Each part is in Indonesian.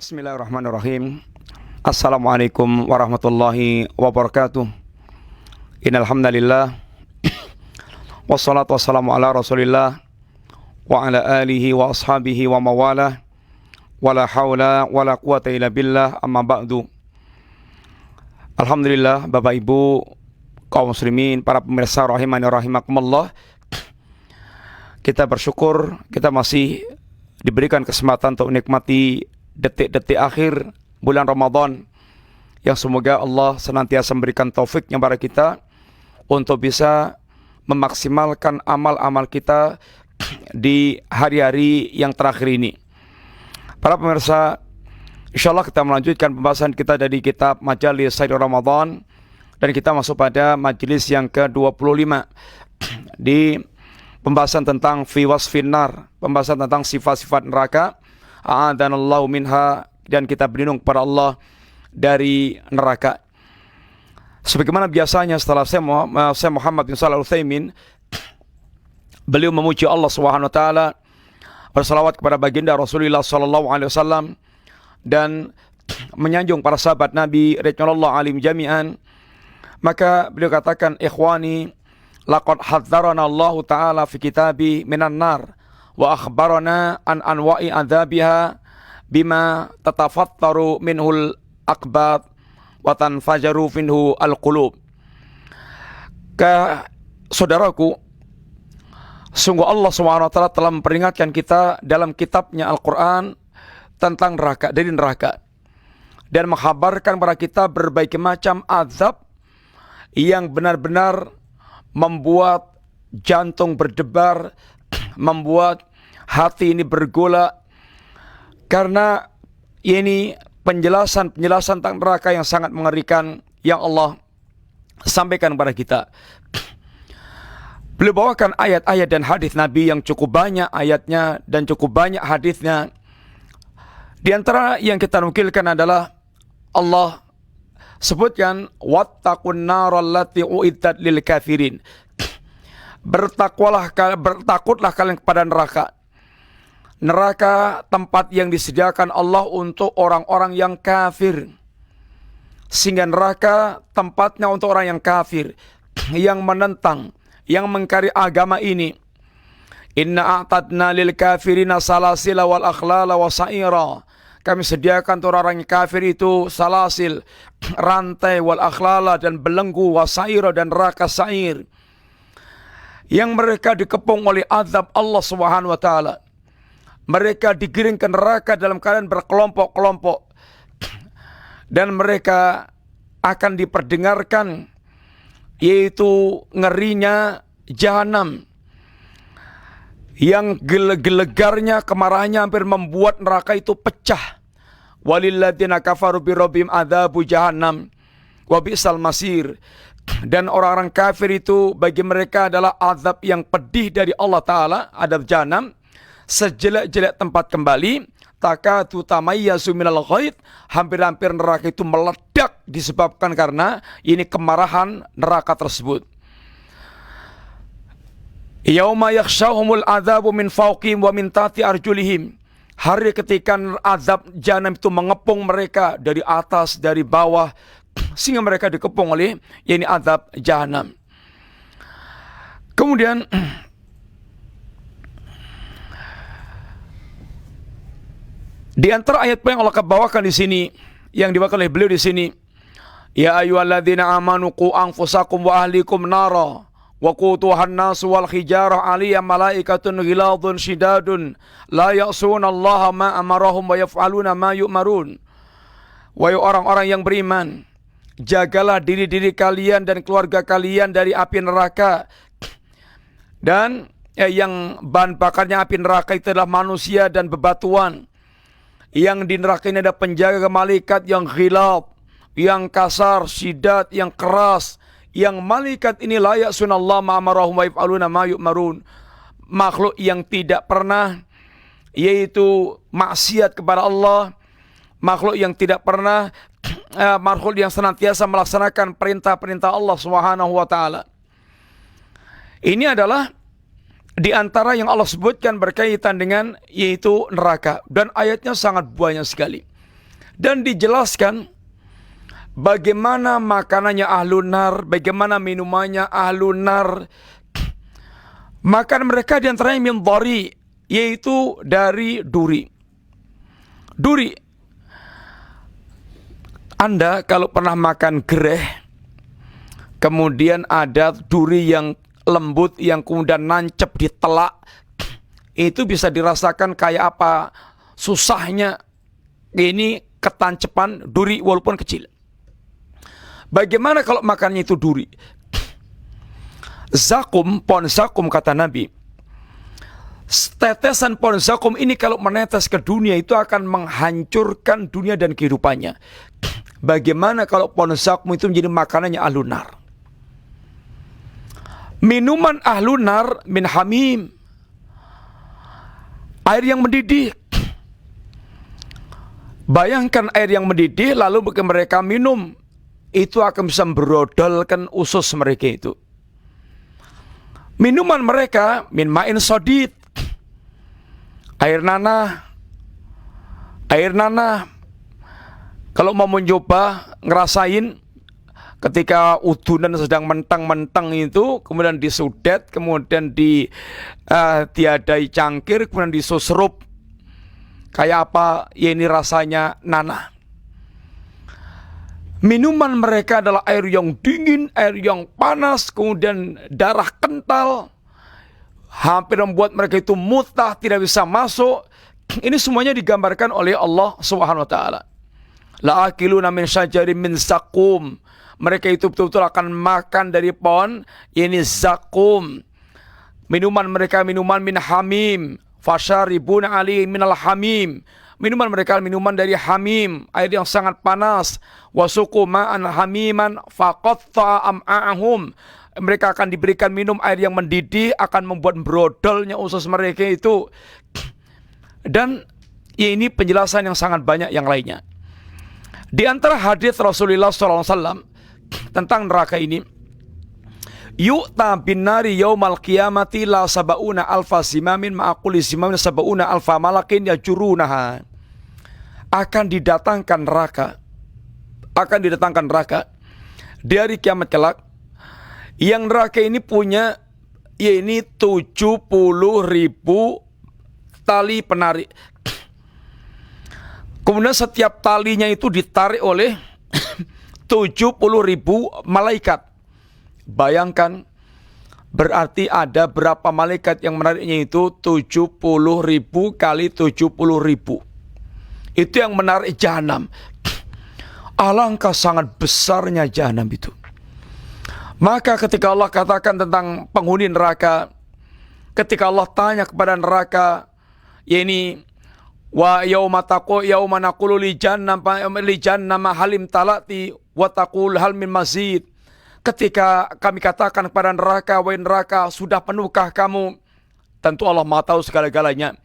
Bismillahirrahmanirrahim. Assalamualaikum warahmatullahi wabarakatuh. Innal hamdalillah wassalatu wassalamu ala Rasulillah wa ala alihi wa ashabihi wa mawalah wala haula wala quwata illa billah, amma ba'du. Alhamdulillah, Bapak Ibu kaum muslimin, para pemirsa rahimani rahimakumullah. Kita bersyukur kita masih diberikan kesempatan untuk menikmati detik-detik akhir bulan Ramadan, yang semoga Allah senantiasa memberikan taufiknya kepada kita untuk bisa memaksimalkan amal-amal kita di hari-hari yang terakhir ini. Para pemirsa, insyaallah kita melanjutkan pembahasan kita dari kitab Majalis Sayyid Ramadan, dan kita masuk pada majelis yang ke-25 di pembahasan tentang fi wasfin nar, pembahasan tentang sifat-sifat neraka. A'adanallahu minha, dan kita berlindung kepada Allah dari neraka. Sebagaimana biasanya setelah saya Muhammad bin Shalih Al-Utsaimin, beliau memuji Allah Subhanahu wa taala, bersalawat kepada baginda Rasulullah sallallahu alaihi wasallam, dan menyanjung para sahabat Nabi radhiyallahu alim jami'an. Maka beliau katakan, ikhwani, laqad hadzarana Allah taala fi kitabi minan nar wa akhbarana an anwa'i adzabiha bima tatafattaru minhul akbat wa tanfajaru minhu alqulub. Saudaraku, sungguh Allah SWT telah memperingatkan kita dalam kitabnya Al-Quran tentang neraka, dari neraka, dan menghabarkan kepada kita berbagai macam azab yang benar-benar membuat jantung berdebar, membuat hati ini bergolak, karena ini penjelasan tentang neraka yang sangat mengerikan yang Allah sampaikan kepada kita. Beliau bawakan ayat-ayat dan hadis Nabi yang cukup banyak ayatnya dan cukup banyak hadisnya. Di antara yang kita nukilkan adalah Allah sebutkan, wattaqun naral lati uiddat lil kafirin. Bertakutlah kalian kepada neraka. Neraka tempat yang disediakan Allah untuk orang-orang yang kafir. Sehingga neraka tempatnya untuk orang yang kafir, yang menentang, yang mengingkari agama ini. Inna a'tadna lil kafirina salasila wal akhlala wa sa'ira. Kami sediakan untuk orang yang kafir itu salasil, rantai, wal akhlala, dan belenggu, wa sa'ira, dan neraka sa'ir, yang mereka dikepung oleh azab Allah Subhanahu wa taala. Mereka digiring ke neraka dalam keadaan berkelompok-kelompok, dan mereka akan diperdengarkan yaitu ngerinya jahanam, yang gelegarnya, kemarahannya hampir membuat neraka itu pecah. Walilladzina kafaru birabbihim adzabu jahannam wa bi'sal masir. Dan orang-orang kafir itu bagi mereka adalah azab yang pedih dari Allah Ta'ala, azab jahanam, sejelek-jelek tempat kembali. Takatu tamayyazu minal ghaid, hampir-hampir neraka itu meledak disebabkan karena ini kemarahan neraka tersebut. Yauma yakhshahumul adzabu min fawqihim wa min tahti arjulihim. Hari ketika azab jahanam itu mengepung mereka dari atas, dari bawah, sehingga mereka dikepung oleh ini azab jahanam. Kemudian di antara ayat yang Allah bawakan di sini, yang dibawakan oleh beliau di sini, ya ayyuhalladzina amanu qu anfusakum wa ahlikum nara wa qutuhan nasu wal hijarah 'alaiha malaikatun ghiladun shidadun la ya'suna Allah ma amarahum wa yaf'aluna ma yu'marun. Wahai orang-orang yang beriman, jagalah diri-diri kalian dan keluarga kalian dari api neraka. Dan yang bahan bakarnya api neraka itu adalah manusia dan bebatuan. Yang di neraka ini ada penjaga malaikat yang ghilad, yang kasar, syidat, yang keras. Yang malaikat ini layak sunallah ma'amarahum wa yaf'aluna ma yu'marun. Makhluk yang tidak pernah yaitu maksiat kepada Allah, makhluk yang tidak pernah makhluk yang senantiasa melaksanakan perintah-perintah Allah Subhanahu wa taala. Ini adalah di antara yang Allah sebutkan berkaitan dengan yaitu neraka, dan ayatnya sangat banyak sekali. Dan dijelaskan bagaimana makanannya ahlun nar, bagaimana minumannya ahlun nar. Makan mereka diantaranya min dhari, yaitu dari duri. Duri. Anda kalau pernah makan gereh, kemudian ada duri yang lembut yang kemudian nancep di telak, itu bisa dirasakan kayak apa susahnya ini ketancepan duri walaupun kecil. Bagaimana kalau makannya itu duri? Zakum, pohon zakum kata Nabi, tetesan pohon zakum ini kalau menetes ke dunia itu akan menghancurkan dunia dan kehidupannya. Bagaimana kalau pohon zakum itu menjadi makanannya ahlun nar? Minuman ahlun nar min hamim, air yang mendidih. Bayangkan air yang mendidih lalu mereka minum, itu akan bisa berodolkan usus mereka itu. Minuman mereka min ma'in sodid, air nanah. Air nanah. Kalau mau mencoba ngerasain ketika udunan sedang mentang-mentang itu, kemudian disudet, kemudian tiadai cangkir, kemudian disusrup. Kayak apa ya ini rasanya nanah. Minuman mereka adalah air yang dingin, air yang panas, kemudian darah kental, hampir membuat mereka itu mutah, tidak bisa masuk. Ini semuanya digambarkan oleh Allah Subhanahu wa taala. La akiluna min syajarin min zakum. Mereka itu betul-betul akan makan dari pohon ini zakum. Minuman mereka minuman min hamim, fasyaribuna ali minal hamim. Minuman mereka minuman dari hamim, air yang sangat panas. Wasuqu ma'an hamiman faqatta am'a'ahum. Mereka akan diberikan minum air yang mendidih, akan membuat brodolnya usus mereka itu. Dan ya ini penjelasan yang sangat banyak yang lainnya. Di antara hadis Rasulullah SAW tentang neraka ini, yu'ta bin nari yaumal qiyamati la sab'una alfa simamin ma'akuli simamin sab'una alfa malakin yajurunaha. Akan didatangkan neraka di hari kiamat kelak, yang neraka ini punya ya ini 70.000 tali penarik. Kemudian setiap talinya itu ditarik oleh 70.000 malaikat. Bayangkan, berarti ada berapa malaikat yang menariknya itu? 70.000 kali 70.000. Itu yang menarik jahanam. Alangkah sangat besarnya jahanam itu. Maka ketika Allah katakan tentang penghuni neraka, ketika Allah tanya kepada neraka, yakni wa yauma naqulu li jahannam halim talati wa taqul hal min mazid. Ketika kami katakan kepada neraka, wahai neraka, sudah penuhkah kamu? Tentu Allah Maha tahu segala-galanya.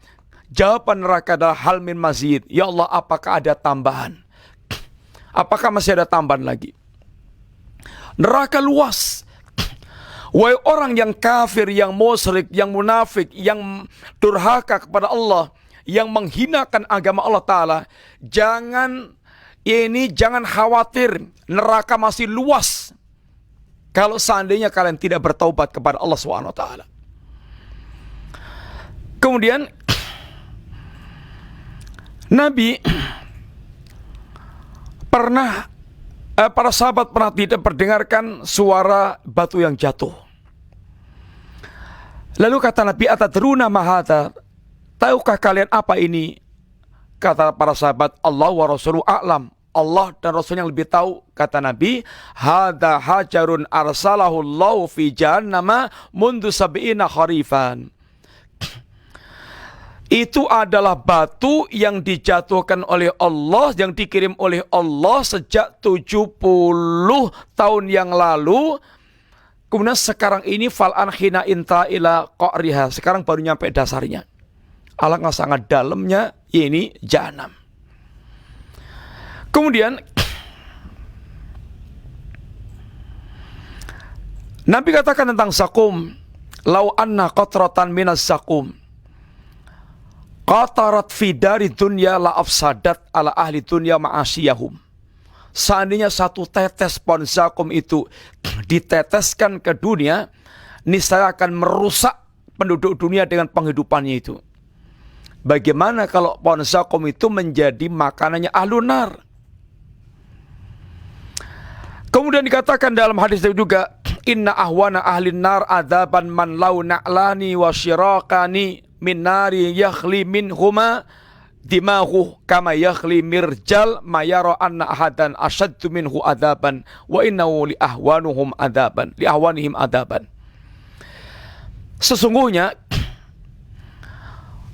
Jawaban neraka adalah hal min mazid. Ya Allah, apakah ada tambahan? Apakah masih ada tambahan lagi? Neraka luas. Wahai orang yang kafir, yang musyrik, yang munafik, yang durhaka kepada Allah, yang menghinakan agama Allah Ta'ala, jangan khawatir, neraka masih luas kalau seandainya kalian tidak bertaubat kepada Allah SWT. Kemudian Nabi para sahabat pernah tidak mendengarkan suara batu yang jatuh. Lalu kata Nabi, atadruna ma hadza? Tahukah kalian apa ini? Kata para sahabat, Allah wa rasuluhu a'lam. Allah dan Rasul yang lebih tahu. Kata Nabi, hadza hajarun arsalahu Allahu fi jahannama mundu sab'ina kharifan. Itu adalah batu yang dijatuhkan oleh Allah, yang dikirim oleh Allah sejak 70 tahun yang lalu. Kemudian sekarang ini fal'an khina inta ila qa'riha. Sekarang baru nyampe dasarnya. Alangkah sangat dalamnya ini jahanam. Kemudian Nabi katakan tentang zakum, lau anna qatratan minas zakum. qatarat fi dari dunya la afsadat ala ahli dunya ma'asiyahum. Seandainya satu tetes pohon zakum itu diteteskan ke dunia, niscaya akan merusak penduduk dunia dengan penghidupannya itu. Bagaimana kalau pohon zakum itu menjadi makanannya ahlun nar? Kemudian dikatakan dalam hadis itu juga, inna ahwana ahlin nar adzaban man lau na'lani wa syirakani min nari yakhli minhuma dimahu kama yakhli mirjal ma yara anna ahadan asyaddu minhu adzaban wa innahu li ahwanihim adzaban. Sesungguhnya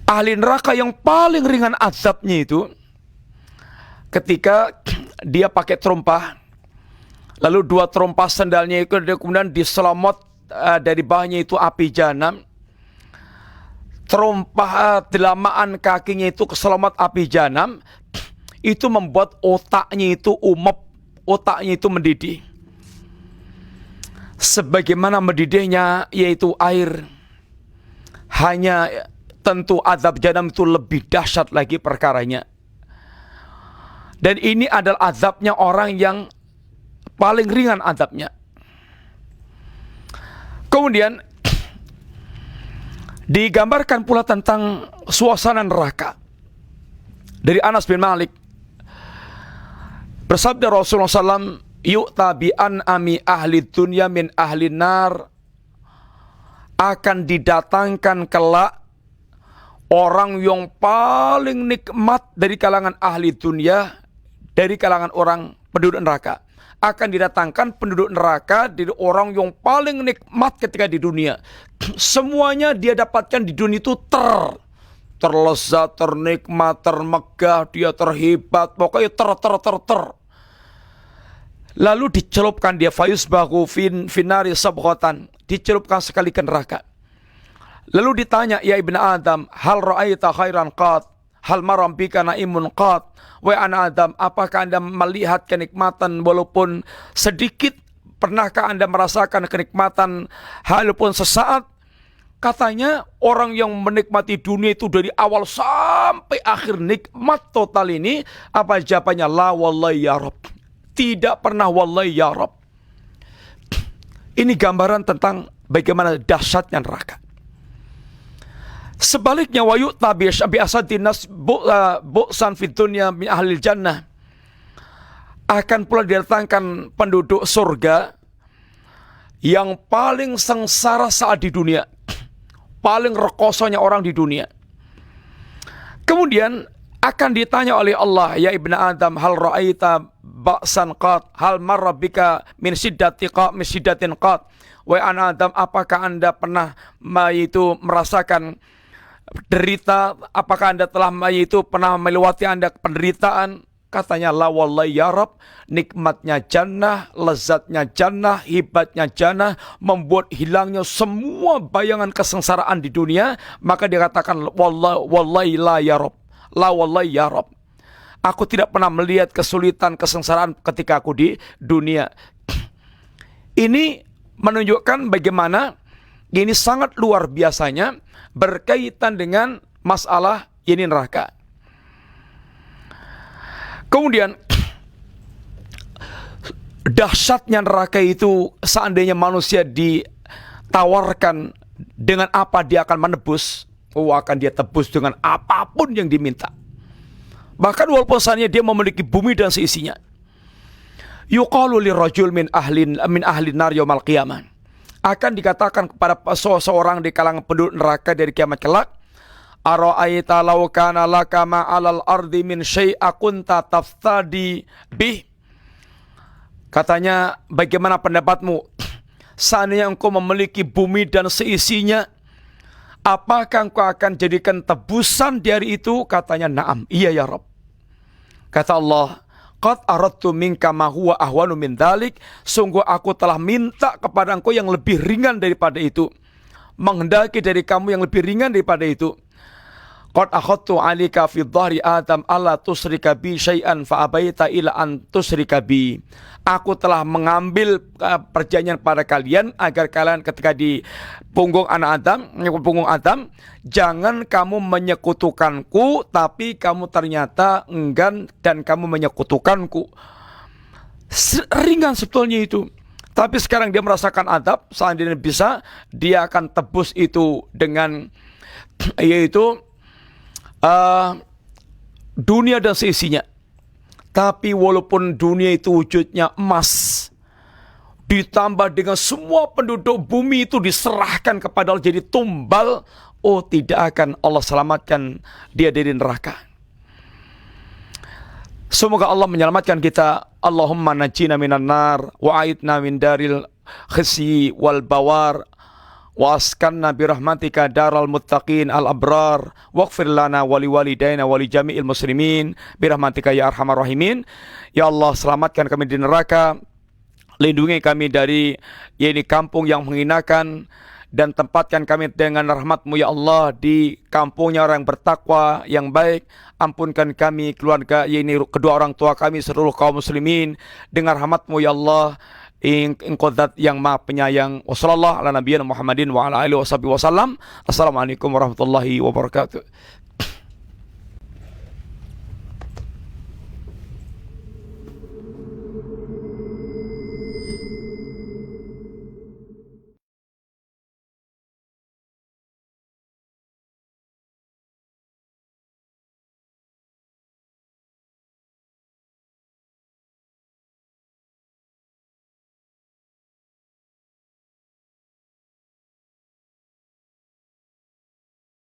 ahli neraka yang paling ringan azabnya itu ketika dia pakai terompah, lalu dua terompah sandalnya itu kemudian diselomot dari bawahnya itu api jahanam. Terompah delamaan kakinya itu keselomot api jahanam, itu membuat otaknya itu umep, otaknya itu mendidih. Sebagaimana mendidihnya yaitu air. Hanya tentu azab jahanam itu lebih dahsyat lagi perkaranya. Dan ini adalah azabnya orang yang paling ringan azabnya. Kemudian digambarkan pula tentang suasana neraka. Dari Anas bin Malik, bersabda Rasulullah SAW, yu'ta bi an'ami ahli dunya min ahli nar, akan didatangkan kelak orang yang paling nikmat dari kalangan ahli dunia, dari kalangan orang penduduk neraka. Akan didatangkan penduduk neraka dari orang yang paling nikmat ketika di dunia. Semuanya dia dapatkan di dunia itu terlezat, ternikmat, termegah, dia terhebat, pokoknya ter. Lalu dicelupkan dia fayusbahu finari sabghatan, dicelupkan sekali ke neraka. Lalu ditanya, ya ibn Adam, hal ra'aita khairan qat, hal maram bika naimun qat. Wa ana Adam, apakah Anda melihat kenikmatan walaupun sedikit? Pernahkah Anda merasakan kenikmatan walaupun sesaat? Katanya orang yang menikmati dunia itu dari awal sampai akhir nikmat total ini, apa jawabannya? La wallahi ya Rabb. Tidak pernah wallahi ya Rabb. Ini gambaran tentang bagaimana dahsyatnya neraka. Sebaliknya wa yu'ta bi asadin nas bu'san fid dunya min ahlil jannah, akan pula didatangkan penduduk surga yang paling sengsara saat di dunia, paling rekosonya orang di dunia. Kemudian akan ditanya oleh Allah, ya ibn Adam, hal ra'aita ba'san qat, hal marra bika min siddatin qat. Wa ana Adam, apakah Anda pernah merasakan derita? Apakah Anda telah pernah melewati Anda penderitaan? Katanya, la wallahi ya Rabb, nikmatnya jannah, lezatnya jannah, hebatnya jannah, membuat hilangnya semua bayangan kesengsaraan di dunia. Maka dia katakan, wallahi la ya Rabb, la wallahi ya Rabb, aku tidak pernah melihat kesulitan, kesengsaraan ketika aku di dunia. Ini menunjukkan bagaimana ini sangat luar biasanya berkaitan dengan masalah ini neraka. Kemudian dahsyatnya neraka itu, seandainya manusia ditawarkan dengan apa dia akan menebus, akan dia tebus dengan apapun yang diminta. Bahkan walaupun seandainya dia memiliki bumi dan seisinya. Yuqalu lirajul min ahli nar yaumal qiyamah, akan dikatakan kepada seorang di kalangan penduduk neraka dari kiamat kelak, ara'aita law kana laka ma 'alal ardi min syai'a kunta taftadi bih. Katanya, bagaimana pendapatmu seandainya engkau memiliki bumi dan seisinya, apakah engkau akan jadikan tebusan dari itu? Katanya, na'am, iya ya Rabb. Kata Allah, qad aradtu minka ma huwa ahwanu min dzalik, sungguh aku telah minta kepada engkau yang lebih ringan daripada itu, menghendaki dari kamu yang lebih ringan daripada itu. Qad akhadtu 'alaika fi dhahri Adam alla tusyrika bi syai'an fa abaita ila an tusyrika bi. Aku telah mengambil perjanjian pada kalian agar kalian ketika di punggung punggung Adam, jangan kamu menyekutukanku, tapi kamu ternyata enggan dan kamu menyekutukanku. Ringan sebetulnya itu. Tapi sekarang dia merasakan adab, seandainya bisa, dia akan tebus itu dengan yaitu dunia dan seisinya. Tapi walaupun dunia itu wujudnya emas, ditambah dengan semua penduduk bumi itu diserahkan kepada Allah jadi tumbal, oh tidak akan Allah selamatkan dia dari neraka. Semoga Allah menyelamatkan kita. Allahumma najina minan nar wa aidna min daril khizyi wal bawar wa askanna birahmatika daral muttaqin al abrar waghfir lana wa liwalidayna wa li jami'il muslimin birahmatika ya arhamar rahimin. Ya Allah, selamatkan kami di neraka, lindungi kami dari kampung yang menghinakan, dan tempatkan kami dengan rahmat-Mu ya Allah di kampungnya orang bertakwa yang baik. Ampunkan kami, keluarga, kedua orang tua kami, seluruh kaum muslimin dengan rahmat-Mu ya Allah. Engkau zat yang maha penyayang. Wassallallahu ala nabiyyina Muhammadin wa ala alihi wasallam. Assalamualaikum warahmatullahi wabarakatuh.